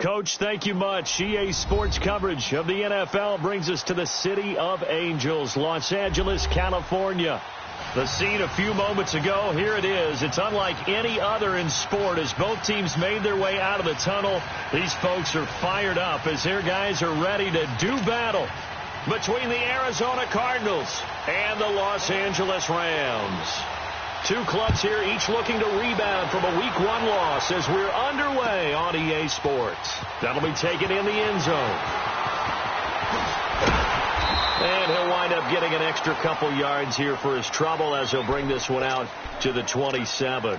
Coach, thank you much. EA Sports coverage of the NFL brings us to the City of Angels, Los Angeles, California. The scene a few moments ago, here it is. It's unlike any other in sport as both teams made their way out of the tunnel. These folks are fired up as their guys are ready to do battle between the Arizona Cardinals and the Los Angeles Rams. Two clubs here, each looking to rebound from a Week 1 loss as we're underway on EA Sports. That'll be taken in the end zone. And he'll wind up getting an extra couple yards here for his trouble as he'll bring this one out to the 27.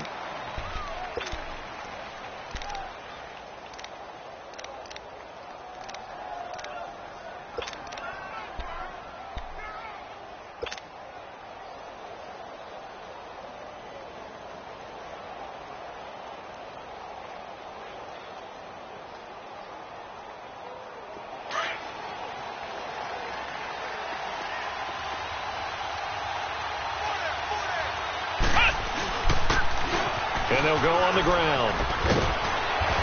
And they'll go on the ground.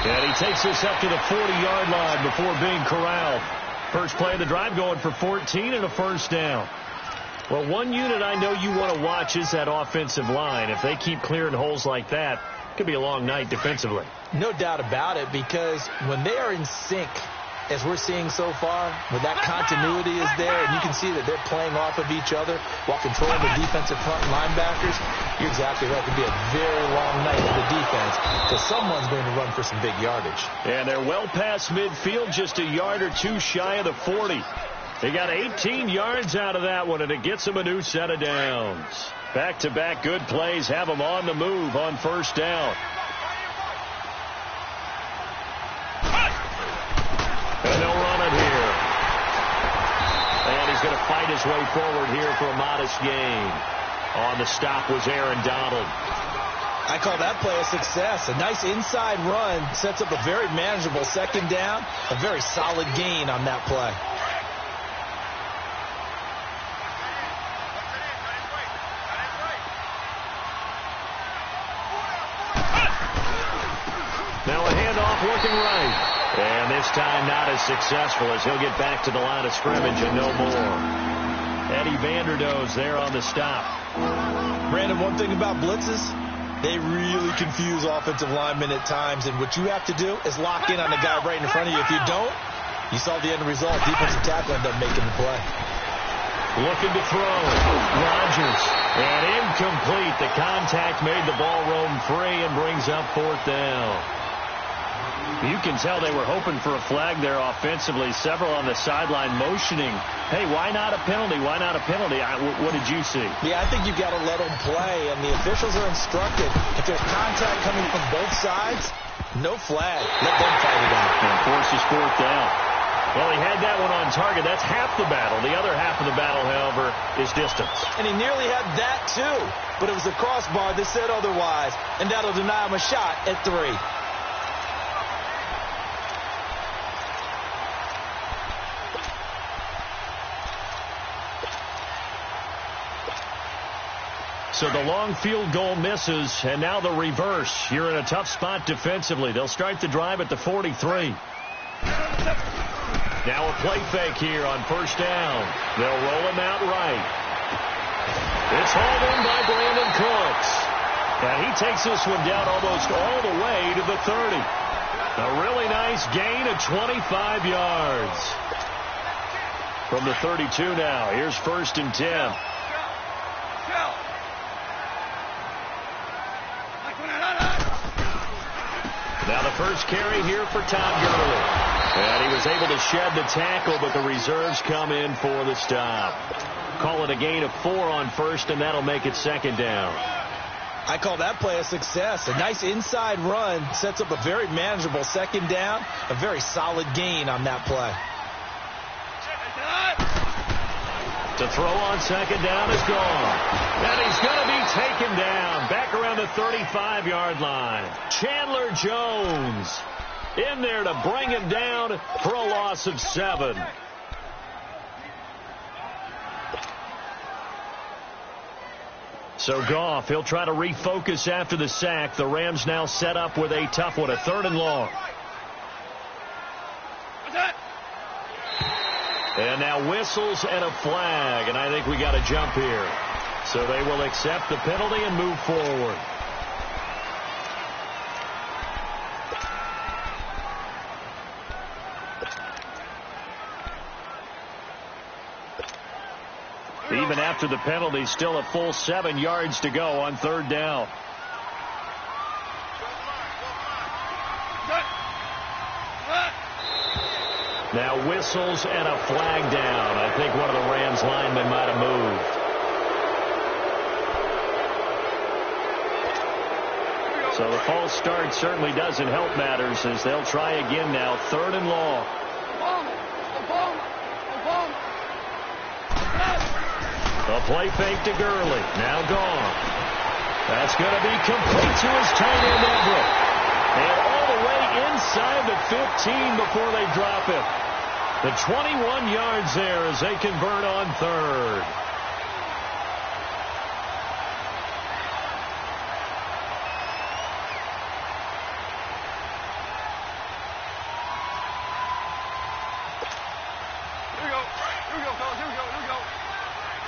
And he takes this up to the 40-yard line before being corralled. First play of the drive going for 14 and a first down. Well, one unit I know you want to watch is that offensive line. If they keep clearing holes like that, it could be a long night defensively. No doubt about it, because when they are in sync, as we're seeing so far, when that continuity is there, and you can see that they're playing off of each other while controlling the defensive front linebackers, you're exactly right. It could be a very long night for the defense because someone's going to run for some big yardage. And they're well past midfield, just a yard or two shy of the 40. They got 18 yards out of that one, and it gets them a new set of downs. Back-to-back good plays have them on the move on first down. And they'll run it here. And he's going to fight his way forward here for a modest gain. On the stop was Aaron Donald. I call that play a success. A nice inside run sets up a very manageable second down. A very solid gain on that play. Now a handoff looking right. And this time not as successful as he'll get back to the line of scrimmage and no more. Eddie Vanderdoes there on the stop. Brandon, one thing about blitzes, they really confuse offensive linemen at times. And what you have to do is lock in on the guy right in front of you. If you don't, you saw the end result. Defensive tackle ended up making the play. Looking to throw. Rodgers. And incomplete. The contact made the ball roam free and brings up fourth down. You can tell they were hoping for a flag there offensively. Several on the sideline motioning. Hey, why not a penalty? Why not a penalty? What did you see? Yeah, I think you've got to let them play, and the officials are instructed. If there's contact coming from both sides, no flag. Let them fight it out. And forces fourth down. Well, he had that one on target. That's half the battle. The other half of the battle, however, is distance. And he nearly had that, too. But it was the crossbar that said otherwise, and that'll deny him a shot at 3. So the long field goal misses, and now the reverse. You're in a tough spot defensively. They'll start the drive at the 43. Now a play fake here on first down. They'll roll him out right. It's hauled in by Brandon Cooks. And he takes this one down almost all the way to the 30. A really nice gain of 25 yards. From the 32 now. Here's first and 10. Now the first carry here for Todd Gurley. And he was able to shed the tackle, but the reserves come in for the stop. Call it a gain of 4 on first, and that'll make it second down. I call that play a success. A nice inside run sets up a very manageable second down. A very solid gain on that play. To throw on second down is gone. And he's going to be taken down back around the 35-yard line. Chandler Jones in there to bring him down for a loss of 7. So Goff, he'll try to refocus after the sack. The Rams now set up with a tough one, a 3rd and long. And now whistles and a flag, and I think we got a jump here. So they will accept the penalty and move forward. Even after the penalty, still a full 7 yards to go on 3rd down. Now whistles and a flag down. I think one of the Rams linemen might have moved. So the false start certainly doesn't help matters as they'll try again now. 3rd and long. A play fake to Gurley. Now gone. That's going to be complete to his tight end Everett. And all the way inside the 15 before they drop it. The 21 yards there as they convert on 3rd.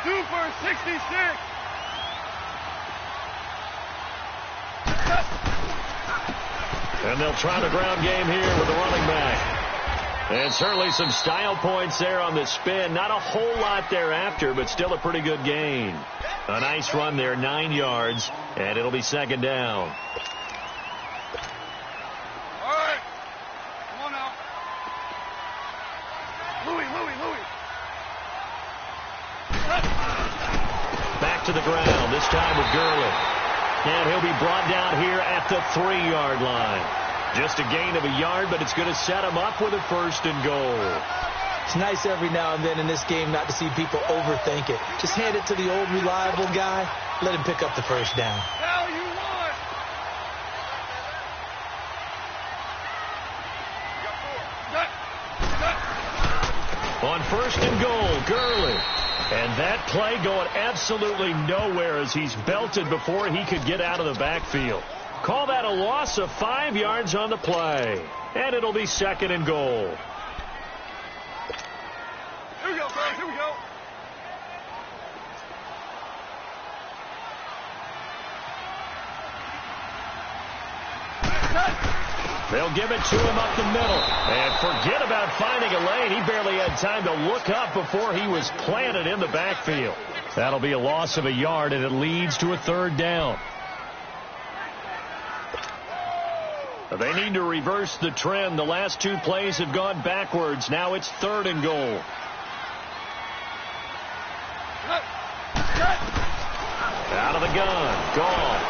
Super 66. And they'll try the ground game here with the running back. And certainly some style points there on the spin. Not a whole lot thereafter, but still a pretty good gain. A nice run there, 9 yards, and it'll be 2nd down. All right. Come on now. Louis. Back to the ground, this time with Gurley. And he'll be brought down here at the 3-yard line. Just a gain of a yard, but it's going to set him up with a 1st and goal. It's nice every now and then in this game not to see people overthink it. Just hand it to the old reliable guy. Let him pick up the 1st down. Hell you want. On 1st and goal, Gurley. And that play going absolutely nowhere as he's belted before he could get out of the backfield. Call that a loss of 5 yards on the play. And it'll be 2nd and goal. Here we go, fellas. Here we go. They'll give it to him up the middle. And forget about finding a lane. He barely had time to look up before he was planted in the backfield. That'll be a loss of a yard, and it leads to a 3rd down. They need to reverse the trend. The last 2 plays have gone backwards. Now it's 3rd and goal. Out of the gun. Gone.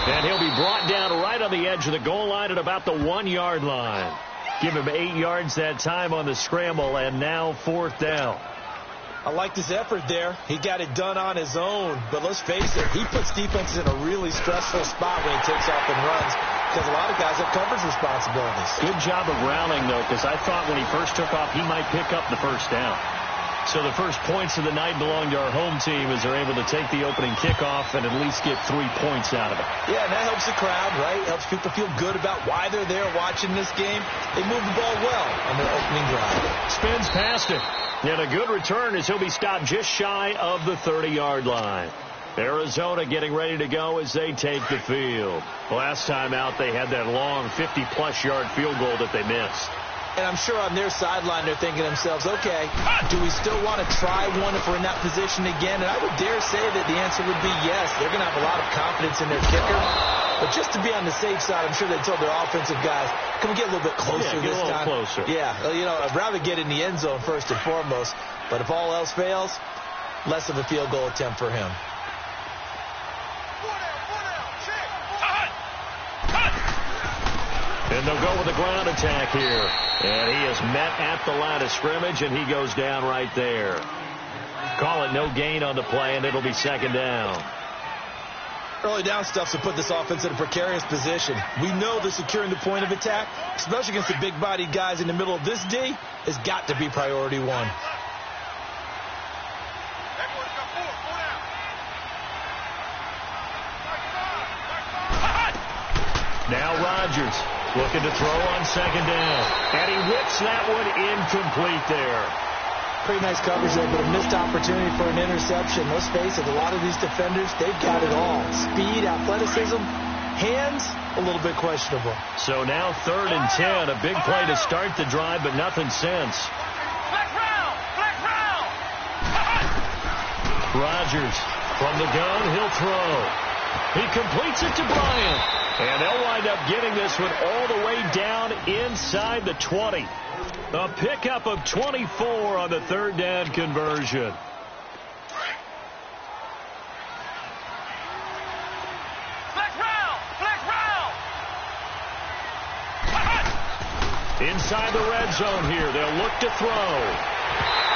And he'll be brought down right on the edge of the goal line at about the 1-yard line. Give him 8 yards that time on the scramble, and now 4th down. I liked his effort there. He got it done on his own. But let's face it, he puts defenses in a really stressful spot when he takes off and runs because a lot of guys have coverage responsibilities. Good job of rallying, though, because I thought when he first took off, he might pick up the 1st down. So the first points of the night belong to our home team as they're able to take the opening kickoff and at least get 3 points out of it. Yeah, and that helps the crowd, right? Helps people feel good about why they're there watching this game. They move the ball well on their opening drive. Spins past it. And a good return as he'll be stopped just shy of the 30-yard line. Arizona getting ready to go as they take the field. Last time out, they had that long 50-plus yard field goal that they missed. And I'm sure on their sideline they're thinking to themselves, okay, do we still want to try one if we're in that position again? And I would dare say that the answer would be yes. They're going to have a lot of confidence in their kicker. But just to be on the safe side, I'm sure they told their offensive guys, can we get a little bit closer this time? Closer. Yeah, you know, I'd rather get in the end zone first and foremost. But if all else fails, less of a field goal attempt for him. And they'll go with a ground attack here. And he is met at the line of scrimmage, and he goes down right there. Call it no gain on the play, and it'll be 2nd down. Early down stuff to put this offense in a precarious position. We know that securing the point of attack, especially against the big-bodied guys in the middle of this D, has got to be priority 1. Now Rodgers. Looking to throw on second down. And he whips that one incomplete there. Pretty nice coverage there, but a missed opportunity for an interception. Let's face it, a lot of these defenders, they've got it all. Speed, athleticism, hands, a little bit questionable. So now 3rd and 10, a big play to start the drive, but nothing since. Flex round! Flex round! Rodgers from the gun, he'll throw. He completes it to Bryant. And they'll wind up getting this one all the way down inside the 20. A pickup of 24 on the 3rd down conversion. Flex round! Flex round! Inside the red zone here, they'll look to throw.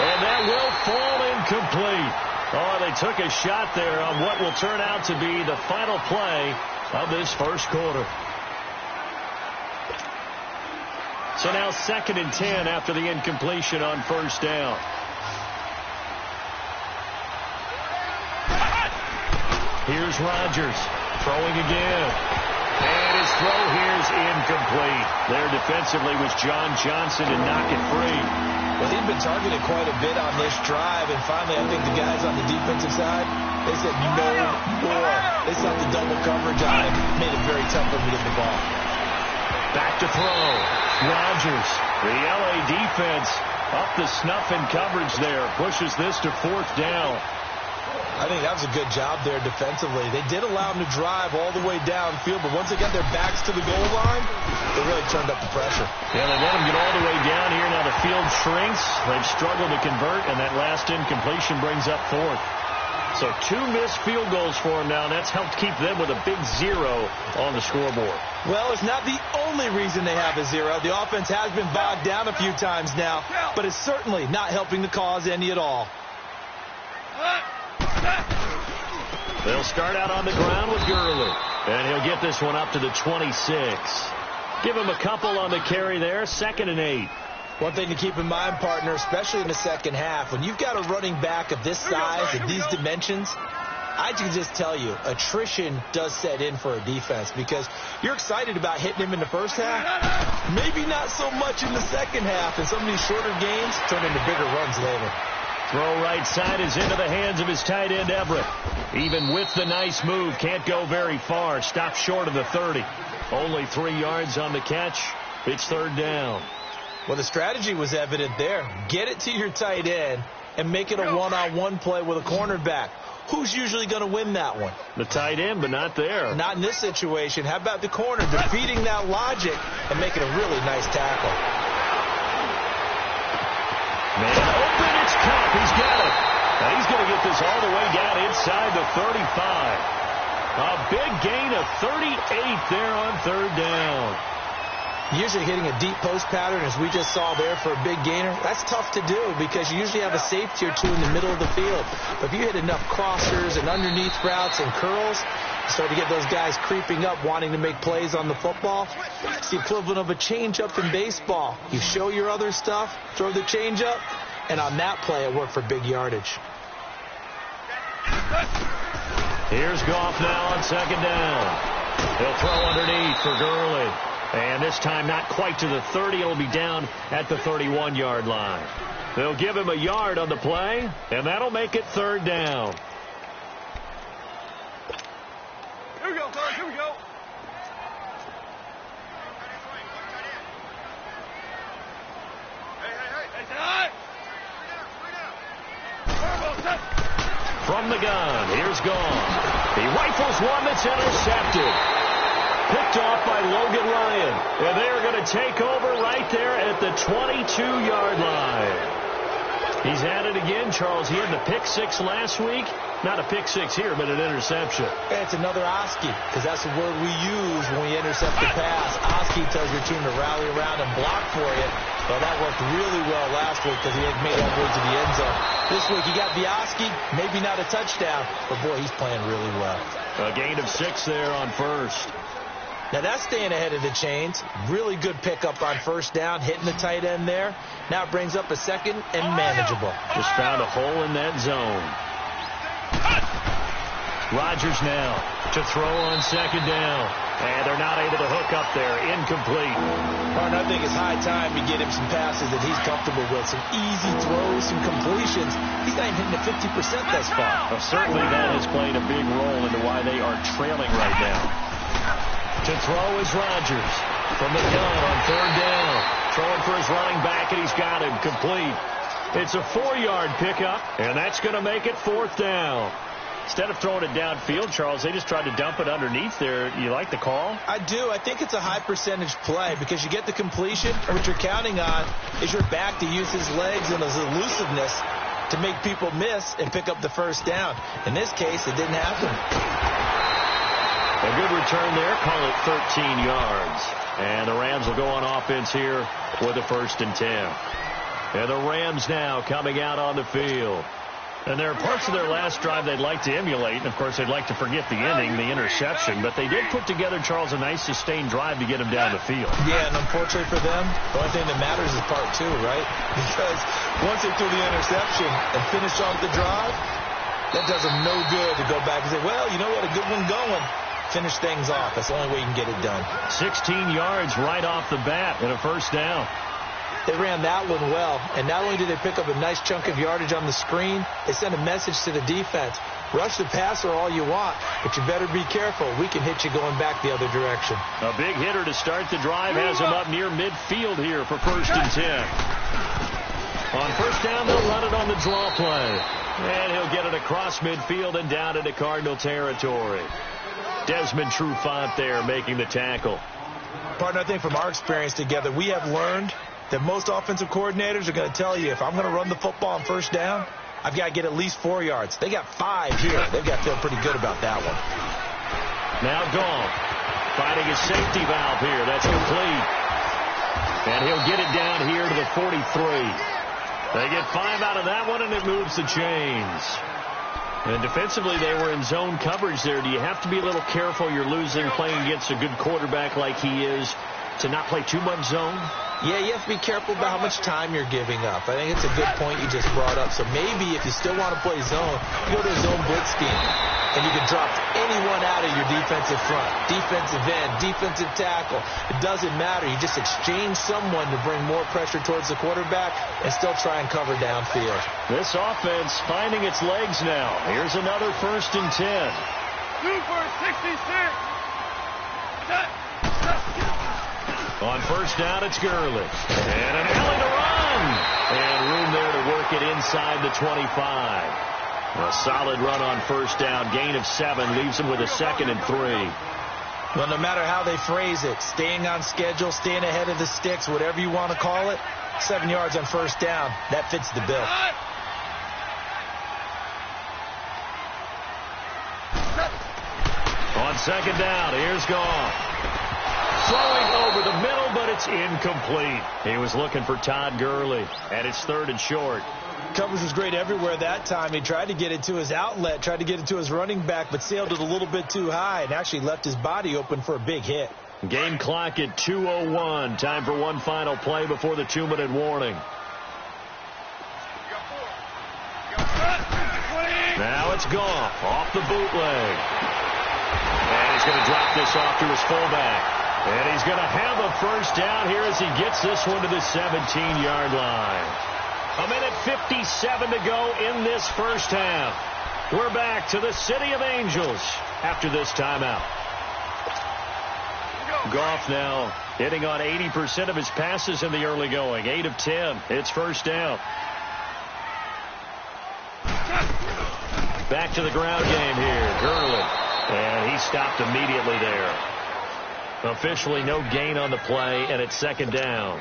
And that will fall incomplete. Oh, they took a shot there on what will turn out to be the final play of this first quarter. So now 2nd and 10 after the incompletion on 1st down. Here's Rodgers throwing again. And his throw here's incomplete. There defensively was John Johnson to knock it free. Well, he'd been targeted quite a bit on this drive, and finally I think the guys on the defensive side, they said no more. They saw the double coverage on him. Made it very tough for him to get the ball. Back to throw. Rodgers. The L.A. defense up the snuff in coverage there. Pushes this to 4th down. I think that was a good job there defensively. They did allow him to drive all the way downfield, but once they got their backs to the goal line, they really turned up the pressure. Yeah, they let him get all the way down here. Now the field shrinks. They've struggled to convert, and that last incompletion brings up 4th. So 2 missed field goals for him now, and that's helped keep them with a big 0 on the scoreboard. Well, it's not the only reason they have a 0. The offense has been bogged down a few times now, but it's certainly not helping the cause any at all. They'll start out on the ground with Gurley, and he'll get this one up to the 26. Give him a couple on the carry there, 2nd and 8. One thing to keep in mind, partner, especially in the second half, when you've got a running back of this size and these dimensions, I can just tell you, attrition does set in for a defense because you're excited about hitting him in the first half, maybe not so much in the second half, and some of these shorter games turn into bigger runs later. Throw right side is into the hands of his tight end, Everett. Even with the nice move, can't go very far. Stops short of the 30. Only 3 yards on the catch. It's 3rd down. Well, the strategy was evident there. Get it to your tight end and make it a one-on-one play with a cornerback. Who's usually going to win that one? The tight end, but not there. Not in this situation. How about the corner defeating that logic and making a really nice tackle? Man open, it's Kupp. He's got it. And he's going to get this all the way down inside the 35. A big gain of 38 there on 3rd down. Usually hitting a deep post pattern, as we just saw there for a big gainer, that's tough to do because you usually have a safety or two in the middle of the field. But if you hit enough crossers and underneath routes and curls, you start to get those guys creeping up, wanting to make plays on the football. It's the equivalent of a changeup in baseball. You show your other stuff, throw the changeup, and on that play, it worked for big yardage. Here's Goff now on 2nd down. He'll throw underneath for Gurley. And this time not quite to the 30. It'll be down at the 31-yard line. They'll give him a yard on the play, and that'll make it 3rd down. Here we go, fellas. Here we go. Hey, tonight. From the gun, here's Goff. He rifles one that's intercepted. Picked off by Logan Ryan. And they are going to take over right there at the 22-yard line. He's at it again, Charles. He had the pick 6 last week. Not a pick 6 here, but an interception. And it's another Oski, because that's the word we use when we intercept the pass. Oski tells your team to rally around and block for you. Well, that worked really well last week because he had made that way to the end zone. This week he got the Oski, maybe not a touchdown, but boy, he's playing really well. A gain of 6 there on 1st. Now that's staying ahead of the chains. Really good pickup on 1st down, hitting the tight end there. Now it brings up a 2nd and manageable. Just found a hole in that zone. Rodgers now to throw on second down. And they're not able to hook up there. Incomplete. Martin, I think it's high time to get him some passes that he's comfortable with. Some easy throws, some completions. He's not even hitting the 50% thus far. Well, certainly that has played a big role into why they are trailing right now. To throw is Rodgers from the gun on third down. Throwing for his running back, and he's got him complete. It's a 4-yard pickup, and that's going to make it fourth down. Instead of throwing it downfield, Charles, they just tried to dump it underneath there. You like the call? I do. I think it's a high percentage play because you get the completion, and what you're counting on is your back to use his legs and his elusiveness to make people miss and pick up the first down. In this case, it didn't happen. A good return there. Call it 13 yards. And the Rams will go on offense here with a 1st and 10. And the Rams now coming out on the field. And there are parts of their last drive they'd like to emulate. And, of course, they'd like to forget the ending, the interception. But they did put together, Charles, a nice sustained drive to get him down the field. Yeah, and unfortunately for them, the only thing that matters is part 2, right? Because once they threw the interception and finished off the drive, that does them no good to go back and say, well, you know what, a good one going. Finish things off. That's the only way you can get it done. 16 yards right off the bat and a 1st down. They ran that one well, and not only did they pick up a nice chunk of yardage on the screen, they sent a message to the defense. Rush the passer all you want, but you better be careful. We can hit you going back the other direction. A big hitter to start the drive has him up near midfield here for 1st and 10. On 1st down, they'll run it on the draw play. And he'll get it across midfield and down into Cardinal territory. Desmond Trufant there making the tackle. Partner, I think from our experience together, we have learned that most offensive coordinators are going to tell you, if I'm going to run the football on 1st down, I've got to get at least 4 yards. They got 5 here. They've got to feel pretty good about that one. Now Goff finding his safety valve here. That's complete. And he'll get it down here to the 43. They get 5 out of that one, and it moves the chains. And defensively, they were in zone coverage there. Do you have to be a little careful? You're losing playing against a good quarterback like he is to not play too much zone? Yeah, you have to be careful about how much time you're giving up. I think it's a good point you just brought up. So maybe if you still want to play zone, you go to a zone blitz scheme. And you can drop anyone out of your defensive front, defensive end, defensive tackle. It doesn't matter. You just exchange someone to bring more pressure towards the quarterback and still try and cover downfield. This offense finding its legs now. Here's another 1st and 10. 2 for 66. On 1st down, it's Gurley. And an alley to run. And room there to work it inside the 25. A solid run on 1st down. Gain of 7 leaves him with a 2nd and 3. Well, no matter how they phrase it, staying on schedule, staying ahead of the sticks, whatever you want to call it, 7 yards on 1st down, that fits the bill. On 2nd down, here's Goff. Throwing over the middle, but it's incomplete. He was looking for Todd Gurley, and it's 3rd and short. Coverage was great everywhere that time. He tried to get it to his outlet, tried to get it to his running back, but sailed it a little bit too high and actually left his body open for a big hit. Game clock at 2:01. Time for one final play before the 2-minute warning. Now it's Goff off the bootleg. And he's going to drop this off to his fullback. And he's going to have a 1st down here as he gets this one to the 17-yard line. 1:57 to go in this 1st half. We're back to the City of Angels after this timeout. Goff now hitting on 80% of his passes in the early going. 8 of 10. It's 1st down. Back to the ground game here. Gurley. And he stopped immediately there. Officially no gain on the play, and it's 2nd down.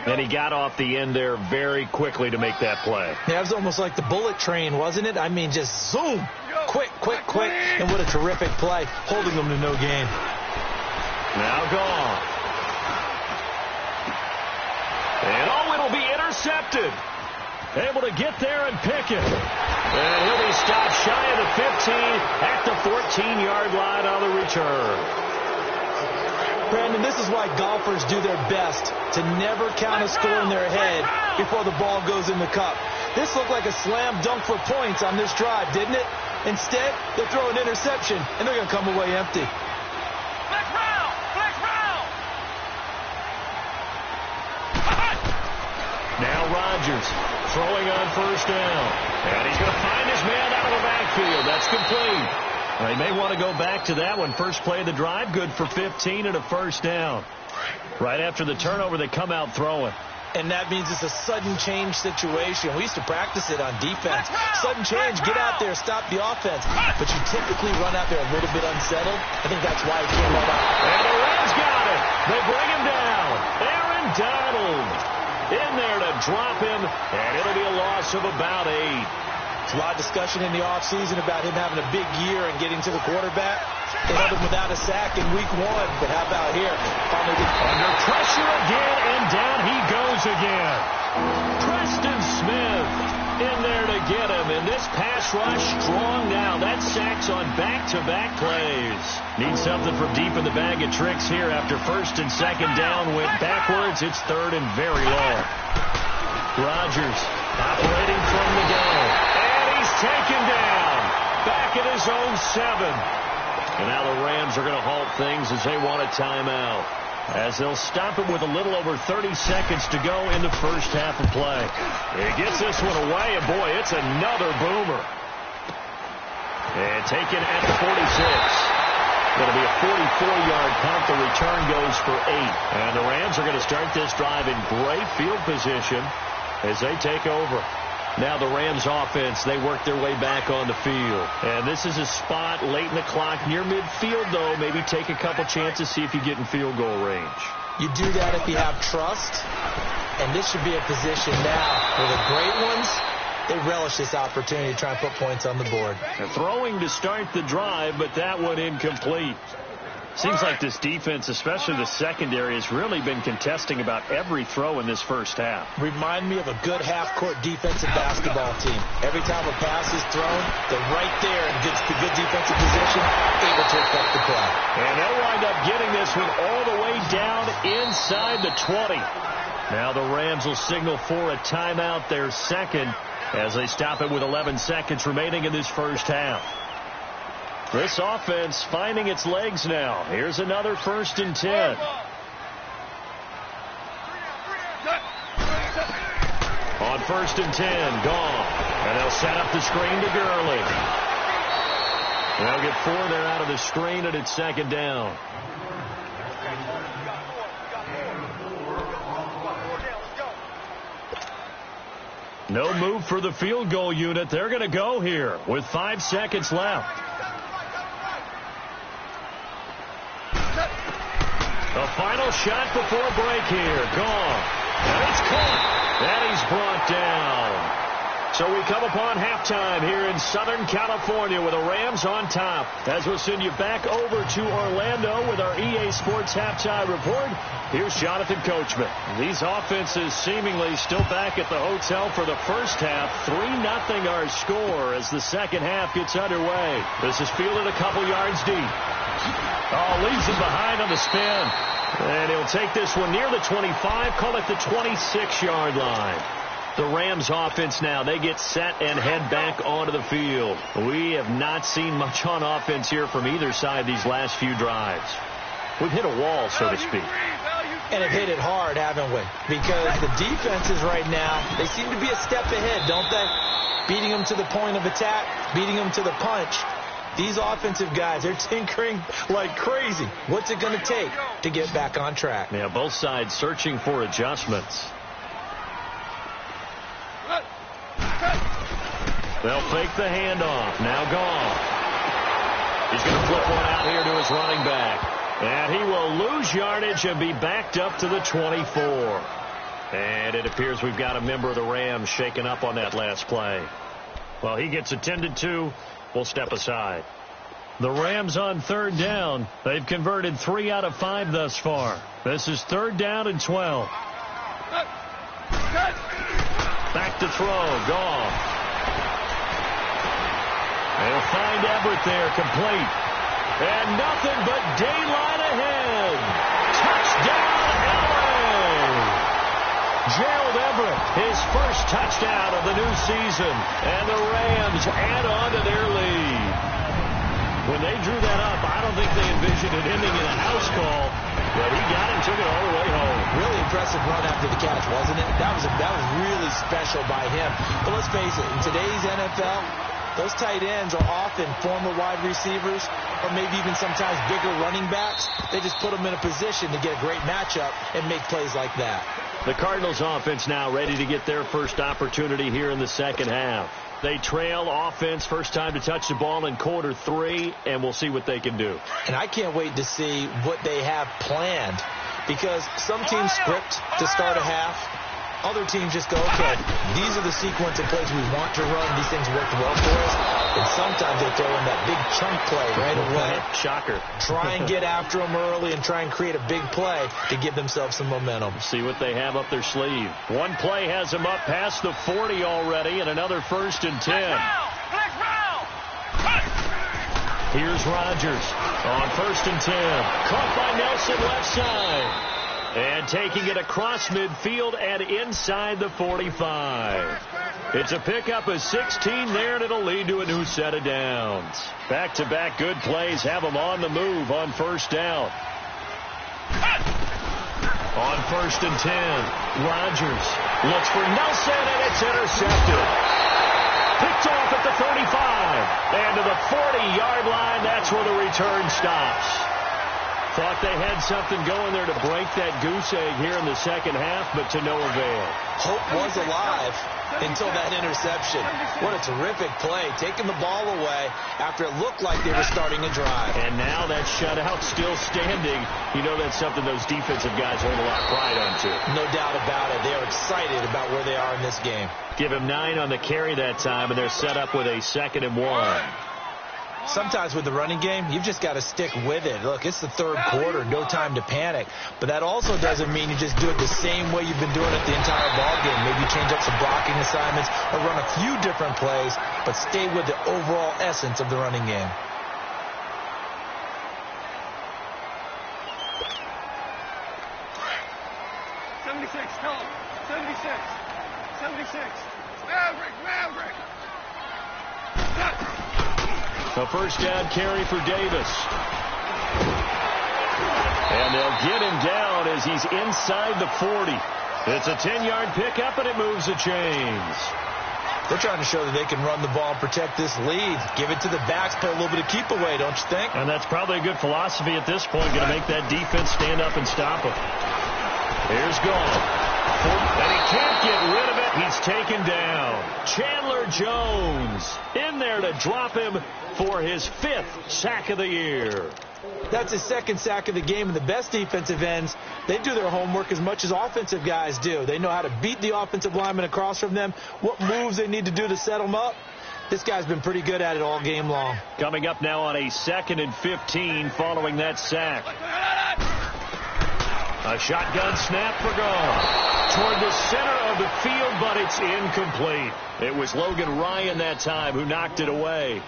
And he got off the end there very quickly to make that play. Yeah, it was almost like the bullet train, wasn't it? I mean, just zoom. Quick, quick, quick. And what a terrific play, holding them to no gain. Now Goff. And it'll be intercepted. Able to get there and pick it. And he'll be stopped shy of the 15 at the 14-yard line on the return. Brandon, this is why golfers do their best to never count a score in their head before the ball goes in the cup. This looked like a slam dunk for points on this drive, didn't it? Instead, they'll throw an interception, and they're going to come away empty. Flex round! Flex round! Now Rodgers throwing on first down. And he's going to find his man out of the backfield. That's complete. They may want to go back to that one. First play of the drive, good for 15 and a first down. Right after the turnover, they come out throwing. And that means it's a sudden change situation. We used to practice it on defense. Sudden change, get out there, stop the offense. But you typically run out there a little bit unsettled. I think that's why he came out. And the Rams got it. They bring him down. Aaron Donald in there to drop him, and it'll be a loss of about 8. There's a lot of discussion in the offseason about him having a big year and getting to the quarterback. They held him without a sack in week 1, but how about here? Under pressure again, and down he goes again. Preston Smith in there to get him, and this pass rush strong now. That sacks on back-to-back plays. Need something from deep in the bag of tricks here after first and second down went backwards. It's third and very long. Rodgers operating from the gun, and he's taken down back at his own 7. And now the Rams are going to halt things as they want a timeout, as they'll stop it with a little over 30 seconds to go in the first half of play. He gets this one away, and boy, it's another boomer. And taken at the 46. Going to be a 44-yard punt. The return goes for 8. And the Rams are going to start this drive in great field position as they take over. Now the Rams offense, they work their way back on the field. And this is a spot late in the clock near midfield, though. Maybe take a couple chances, see if you get in field goal range. You do that if you have trust. And this should be a position now where the great ones, they relish this opportunity to try and put points on the board. They're throwing to start the drive, but that one incomplete. Seems like this defense, especially the secondary, has really been contesting about every throw in this first half. Remind me of a good half-court defensive basketball team. Every time a pass is thrown, they're right there and gets the good defensive position, able to affect the play. And they'll wind up getting this one all the way down inside the 20. Now the Rams will signal for a timeout, their second, as they stop it with 11 seconds remaining in this first half. This offense finding its legs now. Here's another 1st and 10. On 1st and 10, gone. And they'll set up the screen to Gurley. They'll get 4 there out of the screen, and it's second down. No move for the field goal unit. They're going to go here with 5 seconds left. The final shot before break here. Gone. And it's caught. And he's brought down. So we come upon halftime here in Southern California with the Rams on top. As we'll send you back over to Orlando with our EA Sports Halftime Report, here's Jonathan Coachman. These offenses seemingly still back at the hotel for the first half. 3-0 our score as the second half gets underway. This is fielded a couple yards deep. Oh, leaves him behind on the spin. And he'll take this one near the 25, call it the 26-yard line. The Rams offense now, they get set and head back onto the field. We have not seen much on offense here from either side these last few drives. We've hit a wall, so to speak. And have hit it hard, haven't we? Because the defenses right now, they seem to be a step ahead, don't they? Beating them to the point of attack, beating them to the punch. These offensive guys, they're tinkering like crazy. What's it going to take to get back on track? Yeah, both sides searching for adjustments. They'll fake the handoff. Now gone. He's going to flip one out here to his running back. And he will lose yardage and be backed up to the 24. And it appears we've got a member of the Rams shaken up on that last play. Well, he gets attended to. We'll step aside. The Rams on third down. They've converted 3 out of 5 thus far. This is 3rd down and 12. Back to throw. Gone. They'll find Everett there, complete. And nothing but daylight ahead. Touchdown, LA! Gerald Everett, his first touchdown of the new season. And the Rams add on to their lead. When they drew that up, I don't think they envisioned it ending in a house call, but he got it and took it all the way home. Really impressive run after the catch, wasn't it? That was really special by him. But let's face it, in today's NFL, those tight ends are often former wide receivers or maybe even sometimes bigger running backs. They just put them in a position to get a great matchup and make plays like that. The Cardinals offense now ready to get their first opportunity here in the second half. They trail offense, first time to touch the ball in quarter 3, and we'll see what they can do. And I can't wait to see what they have planned, because some teams script to start a half. Other teams just go, okay, these are the sequence of plays we want to run. These things worked well for us. And sometimes they throw in that big chunk play right away. Shocker. Try and get after them early and try and create a big play to give themselves some momentum. See what they have up their sleeve. One play has them up past the 40 already, and another 1st and 10. Here's Rodgers on 1st and 10. Caught by Nelson left side. And taking it across midfield and inside the 45. It's a pickup of 16 there, and it'll lead to a new set of downs. Back-to-back good plays have them on the move on 1st down. On 1st and 10, Rodgers looks for Nelson, and it's intercepted. Picked off at the 35. And to the 40-yard line, that's where the return stops. Thought they had something going there to break that goose egg here in the second half, but to no avail. Hope was alive until that interception. What a terrific play, taking the ball away after it looked like they were starting a drive. And now that shutout still standing. You know that's something those defensive guys hold a lot of pride onto. No doubt about it. They are excited about where they are in this game. Give him 9 on the carry that time, and they're set up with a 2nd and 1. Sometimes with the running game, you've just got to stick with it. Look, it's the 3rd quarter, no time to panic. But that also doesn't mean you just do it the same way you've been doing it the entire ball game. Maybe change up some blocking assignments or run a few different plays, but stay with the overall essence of the running game. A 1st down carry for Davis. And they'll get him down as he's inside the 40. It's a 10-yard pickup, and it moves the chains. They're trying to show that they can run the ball and protect this lead. Give it to the backs, play a little bit of keep away, don't you think? And that's probably a good philosophy at this point, going to make that defense stand up and stop him. Here's Gone. And he can't get rid of it. He's taken down. Chandler Jones in there to drop him for his 5th sack of the year. That's his 2nd sack of the game, and the best defensive ends, they do their homework as much as offensive guys do. They know how to beat the offensive lineman across from them, what moves they need to do to set them up. This guy's been pretty good at it all game long. Coming up now on a 2nd and 15 following that sack. A shotgun snap for Gone. Toward the center of the field, but it's incomplete. It was Logan Ryan that time who knocked it away.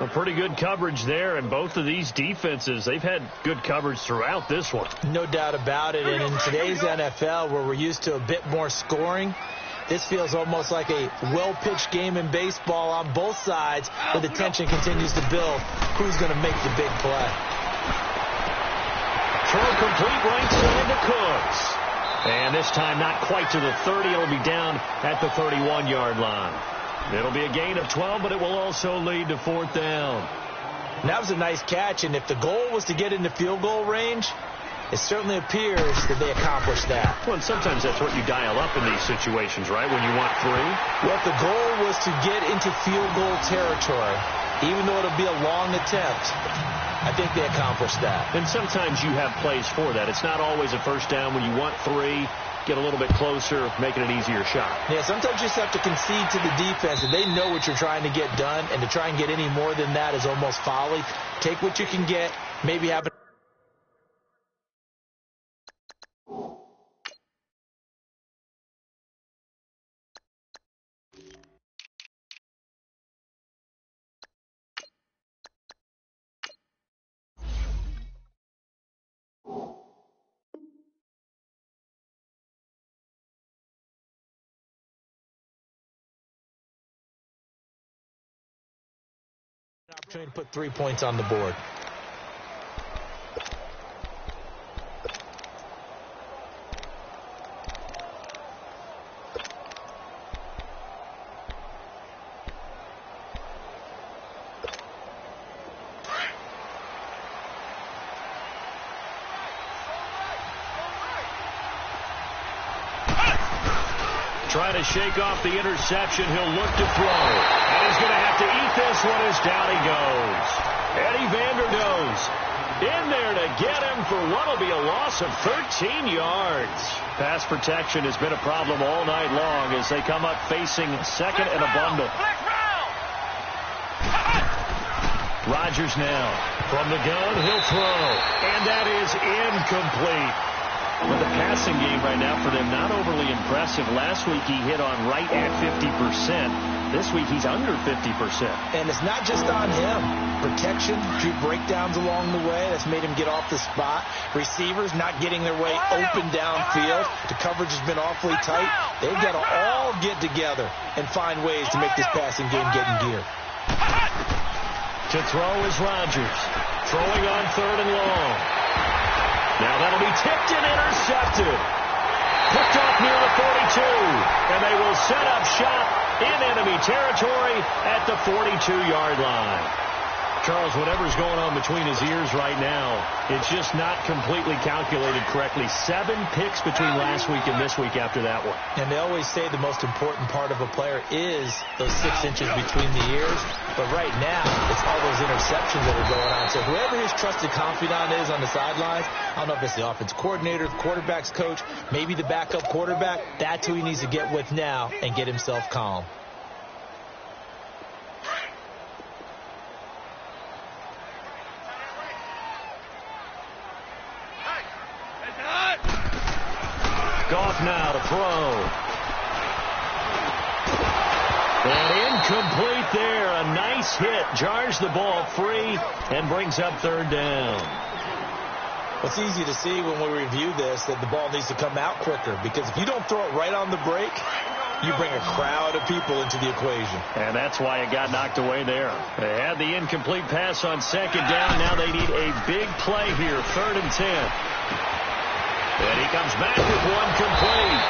A pretty good coverage there, and both of these defenses, they've had good coverage throughout this one. No doubt about it, and in today's NFL, where we're used to a bit more scoring, this feels almost like a well-pitched game in baseball on both sides, where the tension continues to build. Who's going to make the big play? Throw complete right side to Cooks. And this time not quite to the 30. It'll be down at the 31-yard line. It'll be a gain of 12, but it will also lead to 4th down. And that was a nice catch, and if the goal was to get into field goal range, it certainly appears that they accomplished that. Well, and sometimes that's what you dial up in these situations, right, when you want 3? Well, if the goal was to get into field goal territory, even though it'll be a long attempt, I think they accomplished that. And sometimes you have plays for that. It's not always a 1st down when you want 3. Get a little bit closer, making an easier shot. Yeah, sometimes you just have to concede to the defense, and they know what you're trying to get done, and to try and get any more than that is almost folly. Take what you can get, maybe have a Trying to put 3 points on the board. Trying to shake off the interception. He'll look to throw. And he's going to have to eat this one as down he goes. Eddie Vanderdoes in there to get him for what will be a loss of 13 yards. Pass protection has been a problem all night long as they come up facing second and a bundle. Rodgers now from the gun. He'll throw. And that is incomplete. But the passing game right now for them, not overly impressive. Last week he hit on right at 50%. This week he's under 50%. And it's not just on him. Protection, few breakdowns along the way. That's made him get off the spot. Receivers not getting their way open downfield. The coverage has been awfully tight. They've got to all get together and find ways to make this passing game get in gear. To throw is Rodgers. Throwing on third and long. Now that'll be tipped and intercepted. Picked off near the 42. And they will set up shop in enemy territory at the 42-yard line. Charles, whatever's going on between his ears right now, it's just not completely calculated correctly. 7 picks between last week and this week after that one. And they always say the most important part of a player is those 6 inches between the ears. But right now, it's all those interceptions that are going on. So whoever his trusted confidant is on the sidelines, I don't know if it's the offense coordinator, the quarterback's coach, maybe the backup quarterback, that's who he needs to get with now and get himself calm. Goff now to throw. And incomplete there. A nice hit. Jars the ball free and brings up third down. Well, it's easy to see when we review this that the ball needs to come out quicker, because if you don't throw it right on the break, you bring a crowd of people into the equation. And that's why it got knocked away there. They had the incomplete pass on second down. Now they need a big play here. 3rd and 10. And he comes back with one complete.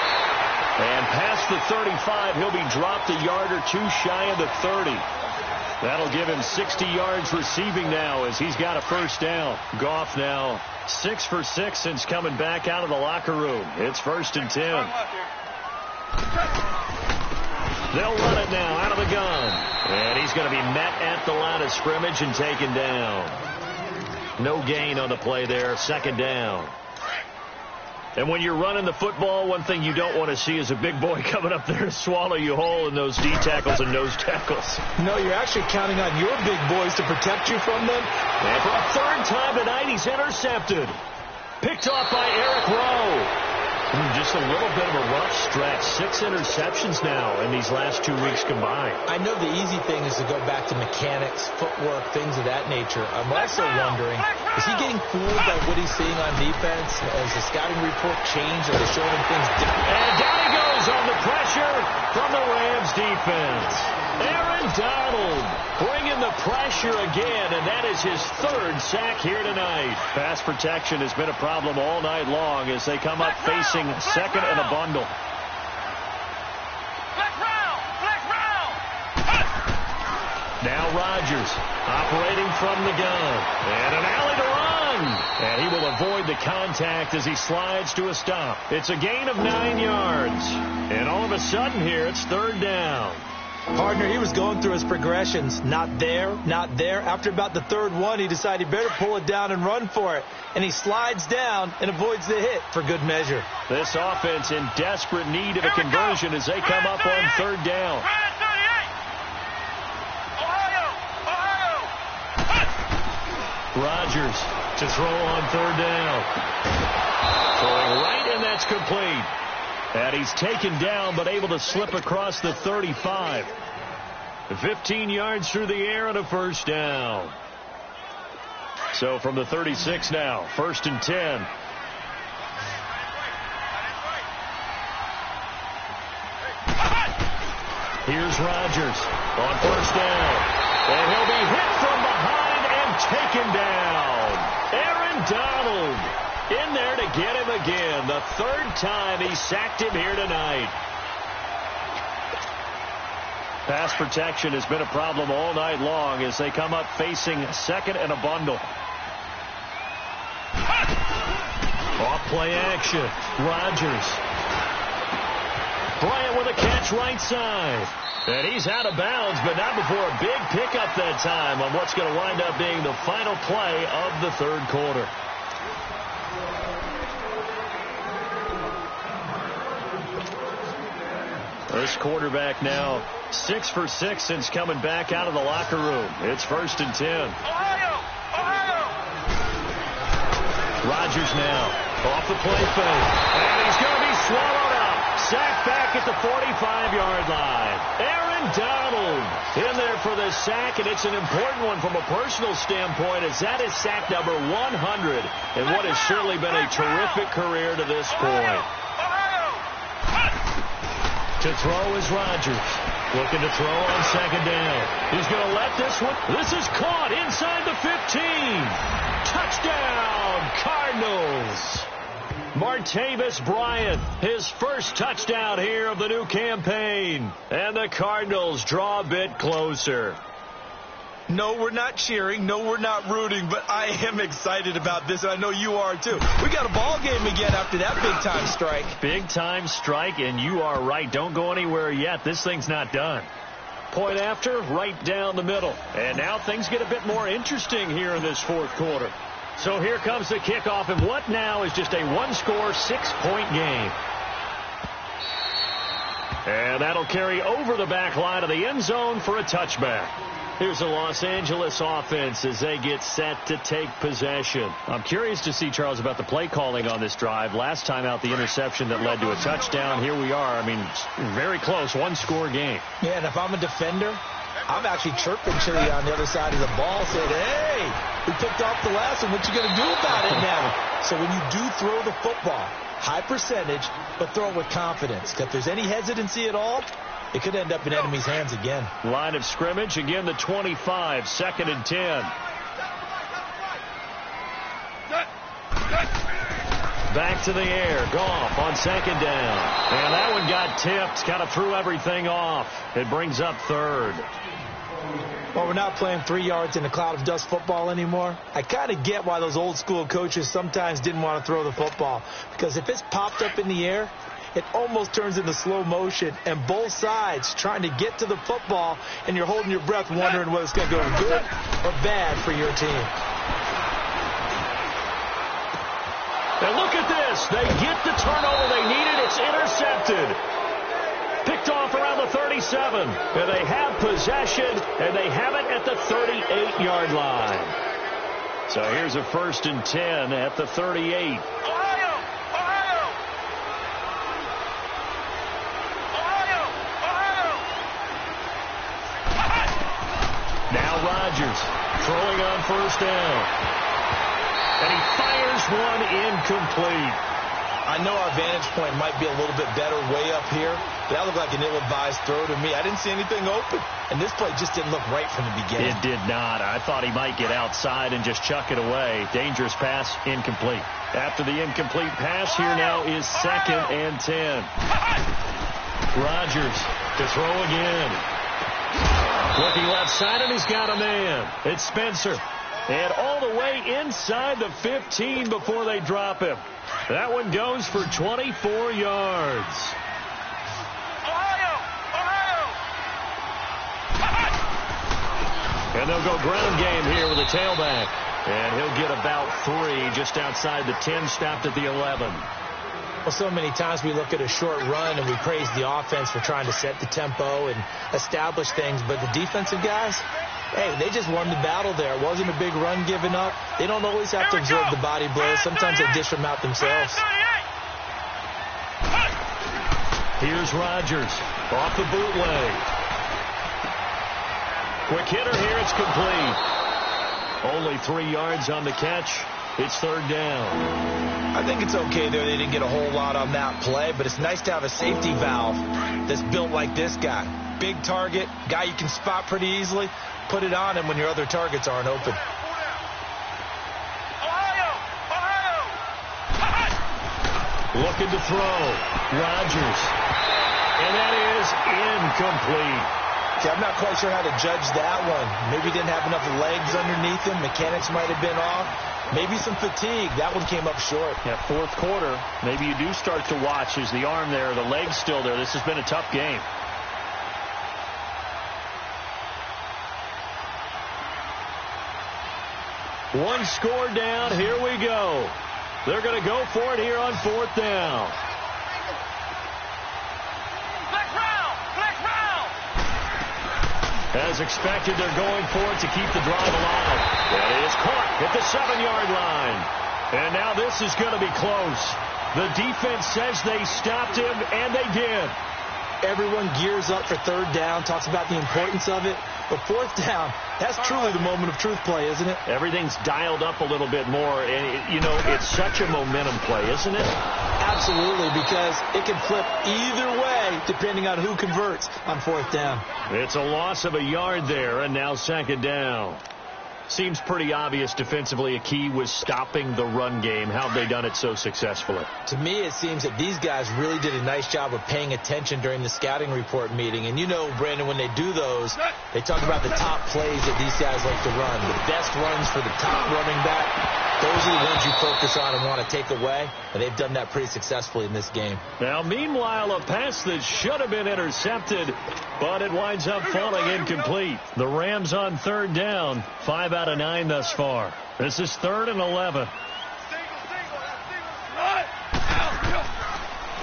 And past the 35, he'll be dropped a yard or two shy of the 30. That'll give him 60 yards receiving now as he's got a first down. Goff now 6 for 6 since coming back out of the locker room. It's 1st and 10. They'll run it now out of the gun. And he's going to be met at the line of scrimmage and taken down. No gain on the play there. 2nd down. And when you're running the football, one thing you don't want to see is a big boy coming up there to swallow you whole in those D tackles and nose tackles. No, you're actually counting on your big boys to protect you from them. And for a 3rd time tonight, he's intercepted. Picked off by Eric Rowe. Just a little bit of a rough stretch. 6 interceptions now in these last 2 weeks combined. I know the easy thing is to go back to mechanics, footwork, things of that nature. I'm also wondering, is he getting fooled by what he's seeing on defense? Has the scouting report changed? Are they showing him things different? And down he goes on the pressure from the Rams defense. Aaron Donald bringing the pressure again, and that is his 3rd sack here tonight. Pass protection has been a problem all night long as they come up facing second and a bundle. Now Rodgers operating from the gun. And an alley to run. And he will avoid the contact as he slides to a stop. It's a gain of 9 yards. And all of a sudden here, it's 3rd down. Partner, he was going through his progressions. Not there, not there. After about the 3rd one, he decided he better pull it down and run for it. And he slides down and avoids the hit for good measure. This offense in desperate need of a conversion as they come up on 3rd down. Rodgers to throw on 3rd down. Throwing right, and that's complete. And he's taken down, but able to slip across the 35. 15 yards through the air and a first down. So from the 36 now, 1st and 10. Here's Rodgers on 1st down. And he'll be hit from behind and taken down. Aaron Donald in there to get him again. The third time he sacked him here tonight. Pass protection has been a problem all night long as they come up facing second and a bundle. Off play action. Rodgers. Bryant with a catch right side. And he's out of bounds, but not before a big pickup that time on what's going to wind up being the final play of the third quarter. This quarterback now 6 for 6 since coming back out of the locker room. It's 1st and 10. Ohio! Ohio! Rodgers now off the play fake. And he's going to be swallowed up. Sacked back at the 45-yard line. Aaron Donald in there for the sack, and it's an important one from a personal standpoint as that is sack number 100 in what has certainly been a terrific career to this point. To throw is Rodgers. Looking to throw on second down. He's going to let this one. This is caught inside the 15. Touchdown, Cardinals. Martavis Bryant, his first touchdown here of the new campaign. And the Cardinals draw a bit closer. No, we're not cheering. No, we're not rooting, but I am excited about this, and I know you are too. We got a ball game again after that big-time strike. Big-time strike, and you are right. Don't go anywhere yet. This thing's not done. Point after, right down the middle. And now things get a bit more interesting here in this fourth quarter. So here comes the kickoff, and what now is just a one-score, 6-point game. And that'll carry over the back line of the end zone for a touchback. Here's the Los Angeles offense as they get set to take possession. I'm curious to see, Charles, about the play calling on this drive. Last time out, the interception that led to a touchdown. Here we are. I mean, very close, one-score game. Yeah, and if I'm a defender, I'm actually chirping Chili on the other side of the ball, saying, hey, we picked off the last one. What you going to do about it now? So when you do throw the football, high percentage, but throw it with confidence. If there's any hesitancy at all, it could end up in enemy's hands again. Line of scrimmage, again the 25, 2nd and 10. Back to the air, Goff on second down. And that one got tipped, kind of threw everything off. It brings up third. Well, we're not playing 3 yards in a cloud of dust football anymore. I kind of get why those old school coaches sometimes didn't want to throw the football. Because if it's popped up in the air, it almost turns into slow motion, and both sides trying to get to the football, and you're holding your breath wondering whether it's going to go good or bad for your team. And look at this. They get the turnover they needed. It's intercepted. Picked off around the 37. And they have possession, and they have it at the 38-yard line. So here's a 1st and 10 at the 38. Rodgers throwing on first down. And he fires one incomplete. I know our vantage point might be a little bit better way up here, but that looked like an ill-advised throw to me. I didn't see anything open, and this play just didn't look right from the beginning. It did not. I thought he might get outside and just chuck it away. Dangerous pass, incomplete. After the incomplete pass, here now is 2nd and 10. Rodgers to throw again. Looking left side, and he's got a man. It's Spencer. And all the way inside the 15 before they drop him. That one goes for 24 yards. And they'll go ground game here with a tailback. And he'll get about 3 just outside the 10, stopped at the 11. Well, so many times we look at a short run and we praise the offense for trying to set the tempo and establish things. But the defensive guys, hey, they just won the battle there. It wasn't a big run given up. They don't always have to absorb the body blows. Sometimes they dish them out themselves. Here's Rodgers off the bootleg. Quick hitter here. It's complete. Only 3 yards on the catch. It's third down. I think it's okay there. They didn't get a whole lot on that play, but it's nice to have a safety valve that's built like this guy. big target, guy you can spot pretty easily, put it on him when your other targets aren't open. Looking to throw. Rodgers. And that is incomplete. Okay, I'm not quite sure how to judge that one. Maybe he didn't have enough legs underneath him. Mechanics might have been off. Maybe some fatigue. That one came up short. Yeah, fourth quarter, maybe you do start to watch. Is the arm there, the leg's still there? This has been a tough game. One score down. Here we go. They're going to go for it here on fourth down. As expected, they're going for it to keep the drive alive. That is caught at the 7-yard line. And now this is going to be close. The defense says they stopped him, and they did. Everyone gears up for third down, talks about the importance of it. But fourth down, that's truly the moment of truth play, isn't it? Everything's dialed up a little bit more. And, you know, it's such a momentum play, isn't it? Absolutely, because it can flip either way depending on who converts on fourth down. It's a loss of a yard there, and now second down. Seems pretty obvious defensively a key was stopping the run game. How have they done it so successfully? To me, it seems that these guys really did a nice job of paying attention during the scouting report meeting. And you know, Brandon, when they do those, they talk about the top plays that these guys like to run. The best runs for the top running back. Those are the ones you focus on and want to take away, and they've done that pretty successfully in this game. Now, meanwhile, a pass that should have been intercepted, but it winds up falling incomplete. The Rams on third down, 5 out of 9 thus far. This is 3rd and 11.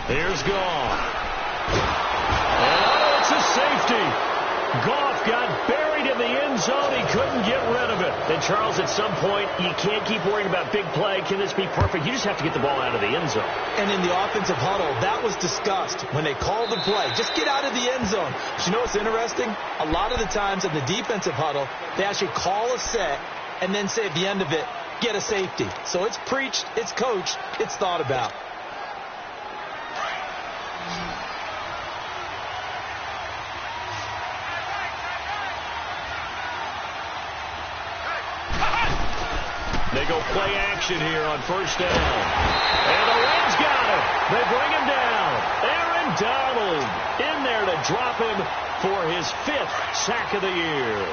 Here's Goff. And it's a safety. Goff got buried in the end zone. He couldn't get rid of it. And, Charles, at some point, you can't keep worrying about big play. Can this be perfect? You just have to get the ball out of the end zone. And in the offensive huddle, that was discussed when they called the play. Just get out of the end zone. But you know what's interesting? A lot of the times in the defensive huddle, they actually call a set and then say at the end of it, get a safety. So it's preached, it's coached, it's thought about. They go play action here on first down. And the Rams got him. They bring him down. Aaron Donald in there to drop him for his 5th sack of the year.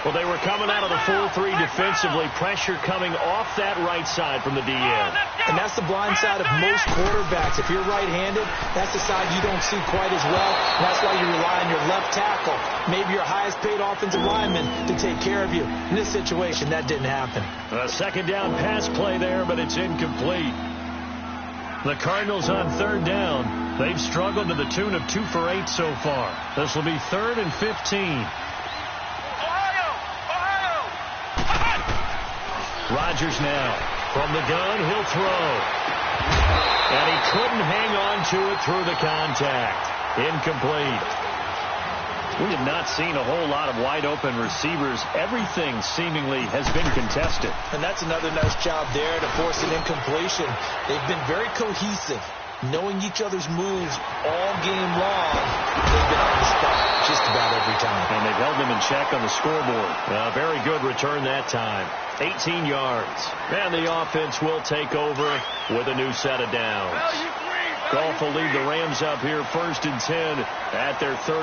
Well, they were coming out of the full 3 defensively. Pressure coming off that right side from the DN. And that's the blind side of most quarterbacks. If you're right-handed, that's the side you don't see quite as well. And that's why you rely on your left tackle, maybe your highest-paid offensive lineman, to take care of you. In this situation, that didn't happen. A second down pass play there, but it's incomplete. The Cardinals on third down. They've struggled to the tune of 2 for 8 so far. This will be 3rd and 15. Rodgers now. From the gun, he'll throw. And he couldn't hang on to it through the contact. Incomplete. We have not seen a whole lot of wide-open receivers. Everything seemingly has been contested. And that's another nice job there to force an incompletion. They've been very cohesive, knowing each other's moves all game long. They've been on the spot just about every time. And they've held them in check on the scoreboard. A very good return that time. 18 yards. And the offense will take over with a new set of downs. Goff will lead the Rams up here 1st and 10 at their 38.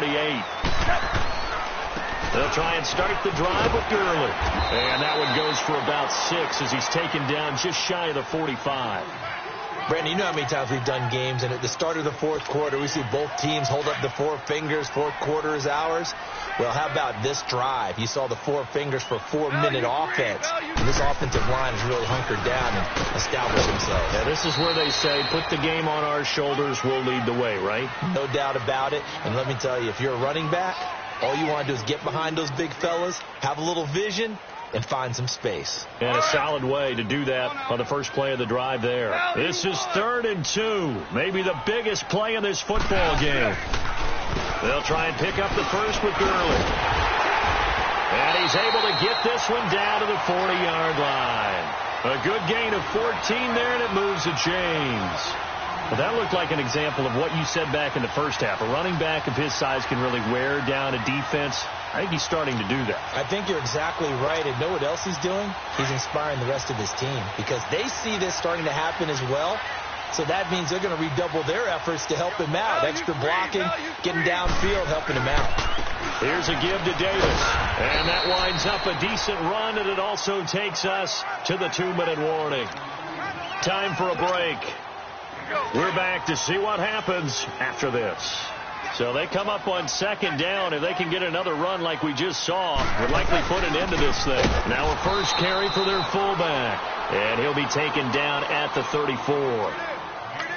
They'll try and start the drive with Gurley. And that one goes for about 6 as he's taken down just shy of the 45. Brandon, you know how many times we've done games, and at the start of the fourth quarter, we see both teams hold up the 4 fingers. Fourth quarter is ours. Well, how about this drive? You saw the 4 fingers for 4-minute offense. And this offensive line has really hunkered down and established themselves. Yeah, this is where they say, put the game on our shoulders, we'll lead the way, right? No doubt about it. And let me tell you, if you're a running back, all you want to do is get behind those big fellas, have a little vision, and find some space. And a solid way to do that on the first play of the drive there. This is 3rd and 2. Maybe the biggest play in this football game. They'll try and pick up the first with Gurley. And he's able to get this one down to the 40-yard line. A good gain of 14 there, and it moves the chains. Well, that looked like an example of what you said back in the first half. A running back of his size can really wear down a defense. I think he's starting to do that. I think you're exactly right. And know what else he's doing? He's inspiring the rest of his team because they see this starting to happen as well. So that means they're going to redouble their efforts to help him out. Extra blocking, getting downfield, helping him out. Here's a give to Davis. And that winds up a decent run, and it also takes us to the 2-minute warning. Time for a break. We're back to see what happens after this. So they come up on second down. If they can get another run like we just saw, would likely put an end to this thing. Now a first carry for their fullback. And he'll be taken down at the 34.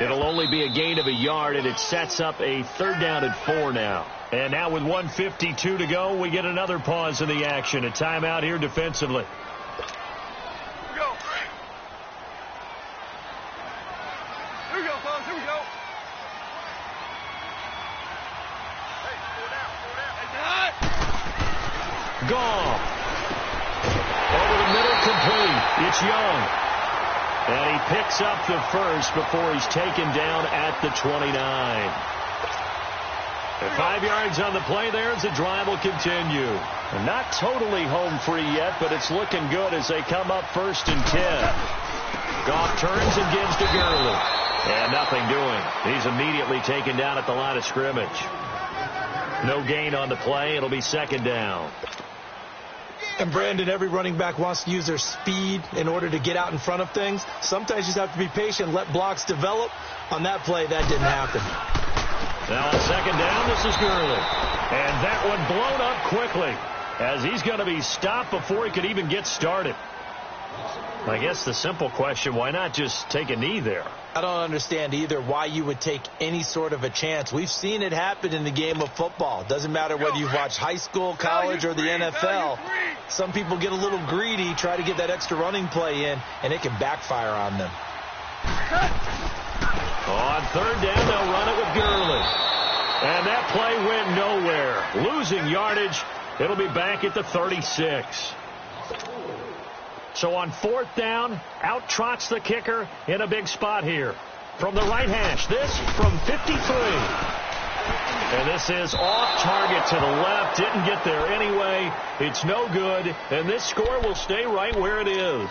It'll only be a gain of a yard, and it sets up a 3rd down and 4 now. And now with 1:52 to go, we get another pause in the action. A timeout here defensively. Gone. Over the middle, complete. It's Young. And he picks up the first before he's taken down at the 29. And 5 yards on the play there as the drive will continue. And not totally home free yet, but it's looking good as they come up 1st and 10. Goff turns and gives to Gurley. And nothing doing. He's immediately taken down at the line of scrimmage. No gain on the play. It'll be 2nd down. And, Brandon, every running back wants to use their speed in order to get out in front of things. Sometimes you just have to be patient, let blocks develop. On that play, that didn't happen. Now on 2nd down, this is Gurley. And that one blown up quickly as he's going to be stopped before he could even get started. I guess the simple question, why not just take a knee there? I don't understand either why you would take any sort of a chance. We've seen it happen in the game of football. Doesn't matter whether you've watched high school, college, or the NFL. Some people get a little greedy, try to get that extra running play in, and it can backfire on them. On 3rd down, they'll run it with Gurley. And that play went nowhere. Losing yardage. It'll be back at the 36. So on 4th down, out trots the kicker in a big spot here. From the right hash, this from 53. And this is off target to the left. Didn't get there anyway. It's no good. And this score will stay right where it is.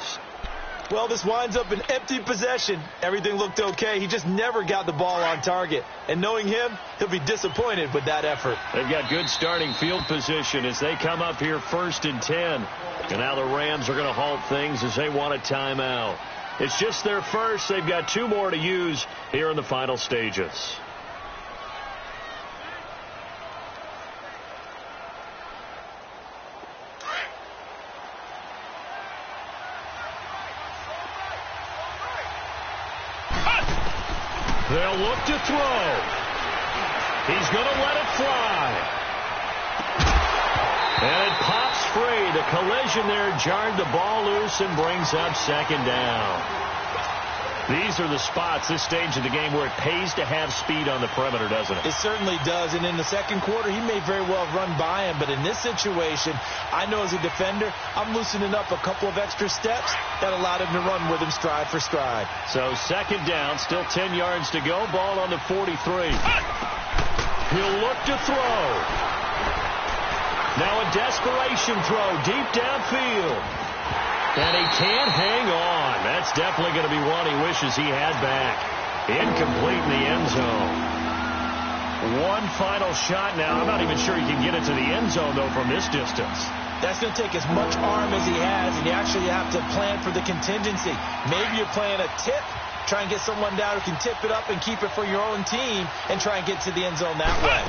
Well, this winds up an empty possession. Everything looked okay. He just never got the ball on target. And knowing him, he'll be disappointed with that effort. They've got good starting field position as they come up here 1st and 10. And now the Rams are going to halt things as they want a timeout. It's just their first. They've got 2 more to use here in the final stages. They'll look to throw. He's going to let it fly. And it pops free. The collision there jarred the ball loose and brings up 2nd down. These are the spots, this stage of the game, where it pays to have speed on the perimeter, doesn't it? It certainly does. And in the 2nd quarter, he may very well run by him. But in this situation, I know as a defender, I'm loosening up a couple of extra steps that allowed him to run with him stride for stride. So 2nd down, still 10 yards to go. Ball on the 43. He'll look to throw. Now a desperation throw deep downfield. And he can't hang on. That's definitely going to be one he wishes he had back. Incomplete in the end zone. One final shot now. I'm not even sure he can get it to the end zone, though, from this distance. That's going to take as much arm as he has, and you actually have to plan for the contingency. Maybe you're playing a tip, try and get someone down who can tip it up and keep it for your own team and try and get to the end zone that way.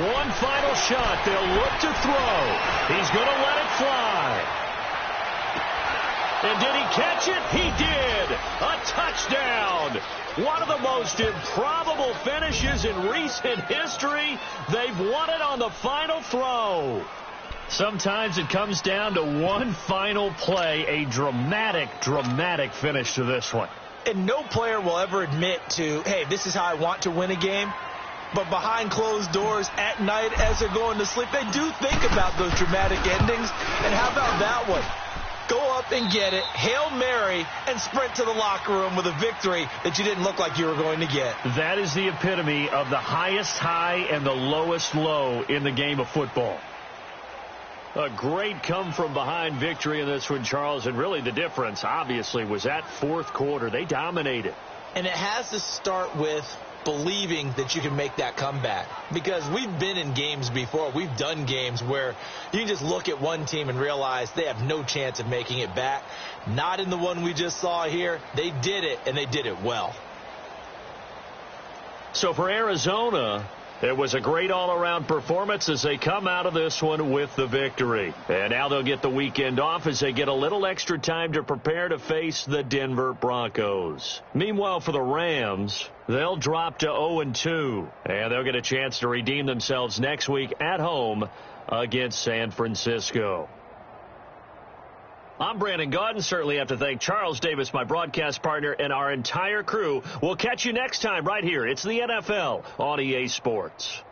One final shot. They'll look to throw. He's going to let it fly. And did he catch it? He did. A touchdown. One of the most improbable finishes in recent history. They've won it on the final throw. Sometimes it comes down to one final play. A dramatic, dramatic finish to this one. And no player will ever admit to, hey, this is how I want to win a game. But behind closed doors at night as they're going to sleep, they do think about those dramatic endings. And how about that one? Go up and get it, Hail Mary, and sprint to the locker room with a victory that you didn't look like you were going to get. That is the epitome of the highest high and the lowest low in the game of football. A great come-from-behind victory in this one, Charles, and really the difference, obviously, was that fourth quarter. They dominated. And it has to start with believing that you can make that comeback. Because we've been in games before. We've done games where you can just look at one team and realize they have no chance of making it back. Not in the one we just saw here. They did it, and they did it well. So for Arizona, it was a great all-around performance as they come out of this one with the victory. And now they'll get the weekend off as they get a little extra time to prepare to face the Denver Broncos. Meanwhile, for the Rams, they'll drop to 0-2, and they'll get a chance to redeem themselves next week at home against San Francisco. I'm Brandon Gaudin. Certainly have to thank Charles Davis, my broadcast partner, and our entire crew. We'll catch you next time right here. It's the NFL on EA Sports.